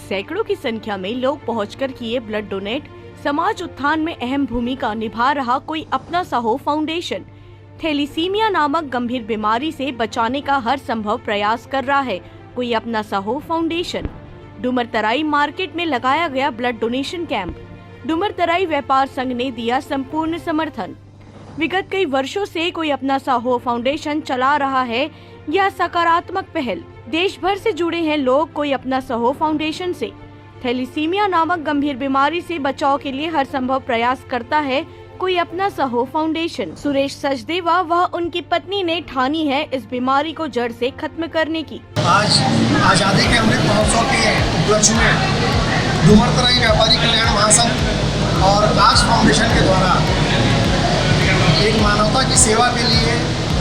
सैकड़ों की संख्या में लोग पहुंचकर किए ब्लड डोनेट। समाज उत्थान में अहम भूमिका निभा रहा कोई अपना सा हो फाउंडेशन थैलीसीमिया नामक गंभीर बीमारी से बचाने का हर संभव प्रयास कर रहा है। कोई अपना सा हो फाउंडेशन डुमरतराई मार्केट में लगाया गया ब्लड डोनेशन कैंप। डुमरतराई व्यापार संघ ने दिया संपूर्ण समर्थन। विगत कई वर्षों से कोई अपना सा हो फाउंडेशन चला रहा है। यह सकारात्मक पहल देश भर से जुड़े हैं लोग कोई अपना सा हो फाउंडेशन से थैलीसीमिया नामक गंभीर बीमारी से बचाव के लिए हर संभव प्रयास करता है। कोई अपना सा हो फाउंडेशन सुरेश सचदेवा व उनकी पत्नी ने ठानी है इस बीमारी को जड़ से खत्म करने की। आज आज़ादी के अमृत महोत्सव के उपलक्ष्य में डुमरतराई व्यापारी कल्याण महासंघ और आश फाउंडेशन के द्वारा एक मानवता की सेवा के लिए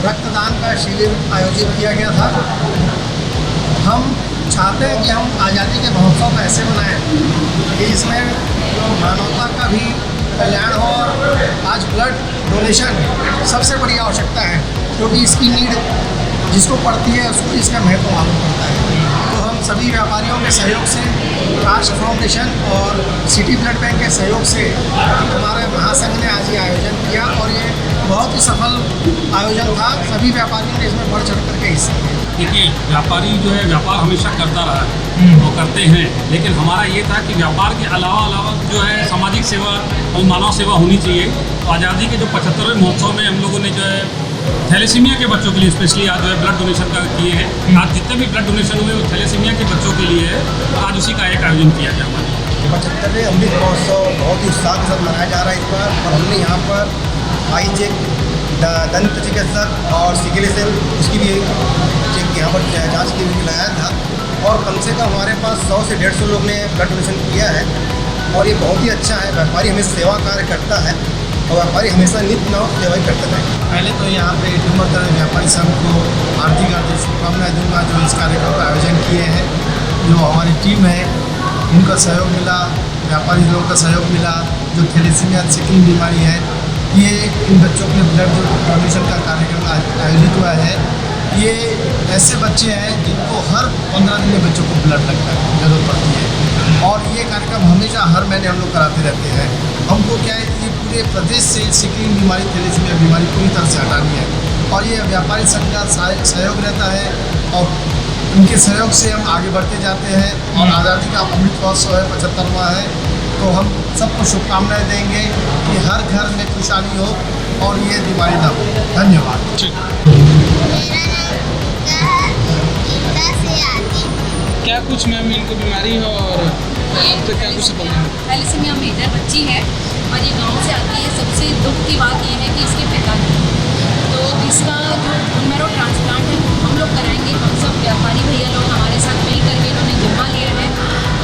रक्तदान का शिविर आयोजित किया गया था। हम चाहते हैं कि हम आज़ादी के महोत्सव को ऐसे बनाएं कि इसमें मानवता का भी कल्याण हो। और आज ब्लड डोनेशन सबसे बड़ी आवश्यकता है, क्योंकि इसकी नीड जिसको पड़ती है उसको इसका महत्व मालूम पड़ता है। तो हम सभी व्यापारियों के सहयोग से, आश फाउंडेशन और सिटी ब्लड बैंक के सहयोग से हमारे महासंघ ने आज ये आयोजन किया और ये बहुत ही सफल आयोजन था। सभी व्यापारियों ने इसमें बढ़ चढ़ करके हिस्सा लिया। देखिए, व्यापारी जो है व्यापार हमेशा करता रहा है, वो करते हैं, लेकिन हमारा ये था कि व्यापार के अलावा जो है सामाजिक सेवा और मानव सेवा होनी चाहिए। तो आज़ादी के जो 75वें महोत्सव में हम लोगों ने जो है थैलेसीमिया के बच्चों के लिए स्पेशली आज जो है ब्लड डोनेशन का किए हैं। आज जितने भी ब्लड डोनेशन हुए वो थैलेसीमिया के बच्चों के लिए है। तो आज उसी का एक आयोजन किया गया हमारे 75वें अमृत महोत्सव बहुत ही उत्साह के साथ मनाया जा रहा है इस बार। और हमने यहाँ पर आई चेक दंत चिकित्सक और सिकल सेल उसकी भी चेक यहाँ पर जाँच के लिए लाया था। और कम से कम हमारे पास 100 से 150 लोग ने ब्लड डोनेशन किया है और ये बहुत ही अच्छा है। व्यापारी हमें सेवा कार्य करता है और व्यापारी हमेशा नित्य नव सेवा ही करते रहें। पहले तो यहाँ पे डुमरतराई व्यापारी संघ को हार्दिक शुभकामनाएं दूंगा जो इस कार्यक्रम का आयोजन किए हैं। जो हमारी टीम है उनका सहयोग मिला, व्यापारी लोगों का सहयोग मिला। जो थैलेसीमिया सिकल बीमारी है, ये इन बच्चों के ब्लड डोनेशन का कार्यक्रम आयोजित हुआ है। ये ऐसे बच्चे हैं जिनको हर 15 दिन में बच्चों को ब्लड लगता है, जरूरत पड़ती है। और ये कार्यक्रम हमेशा हर महीने हम लोग कराते रहते हैं। हमको क्या है कि पूरे प्रदेश से सिकल बीमारी, थैलेसीमिया बीमारी पूरी तरह से हटानी है और ये व्यापारी संघ का सहयोग रहता है और उनके सहयोग से हम आगे बढ़ते जाते हैं। और आज़ादी का अमृत महोत्सव है, 75वां है, तो हम सबको शुभकामनाएं देंगे कि हर घर में खुशहाली हो और ये बीमारी ना हो। धन्यवाद। क्या कुछ मैम इनको बीमारी हो और अब तक क्या कुछ थैलेसीमिया मेजर बच्ची है और ये गांव से आती है। सबसे दुख की बात ये है कि इसके पिता तो इसका जो बोन मैरो ट्रांसप्लांट है हम लोग कराएंगे। हम सब व्यापारी भैया लोग हमारे साथ मिल करके इन्होंने जिम्मा लिया है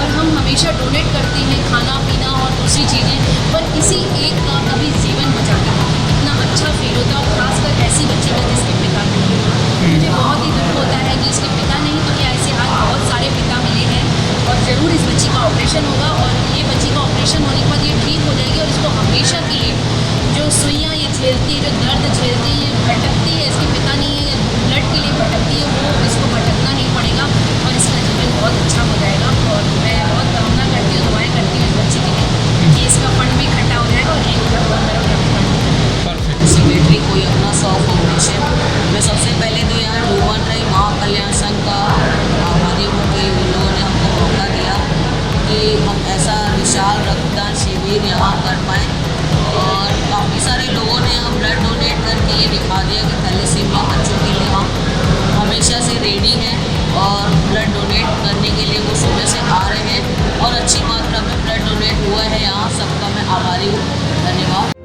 और हम हमेशा डोनेट करते हैं खाना पीना और दूसरी चीज़ें, पर किसी एक का कभी जीवन बचाता है इतना अच्छा फील होता है। और खासकर ऐसी बच्ची का जिसके पिता नहीं है, मुझे बहुत ही दुख होता है कि इसके पिता नहीं तो क्या ऐसे आज बहुत सारे पिता मिले हैं। और ज़रूर इस बच्ची का ऑपरेशन होगा और ये बच्ची का ऑपरेशन होने के बाद ये ठीक हो जाएगी और इसको हमेशा के लिए जो सुइयाँ ये झेलती है, जो दर्द झेलती है, भटकती है, इसके पिता नहीं है, ब्लड के लिए भटकती है, वो इसको भटकना नहीं पड़ेगा और इसका जीवन बहुत अच्छा हो जाएगा। और मैं बहुत कामना करती हूँ, दुआएँ करती हूँ इस बच्ची के लिए कि इसका फंड भी इकट्ठा हो जाएगा और एक मेरा सेक्रेटरी कोई अपना सा फाउंडेशन। मैं सबसे पहले तो यहाँ डुमरतराई महाकल्याण संघ का आभारी हूँ कि उन लोगों ने हमको मौका दिया कि हम ऐसा विशाल रक्तदान शिविर यहाँ कर पाएँ। और काफ़ी सारे लोगों ने हम ब्लड डोनेट करके ये दिखा दिया कि थैलेसीमिया बच्चों के लिए हम हमेशा से रेडी हैं और ब्लड डोनेट करने के लिए वो सुबह से आ रहे हैं और अच्छी मात्रा में ब्लड डोनेट हुआ है। यहाँ सबका मैं आभारी हूँ। धन्यवाद।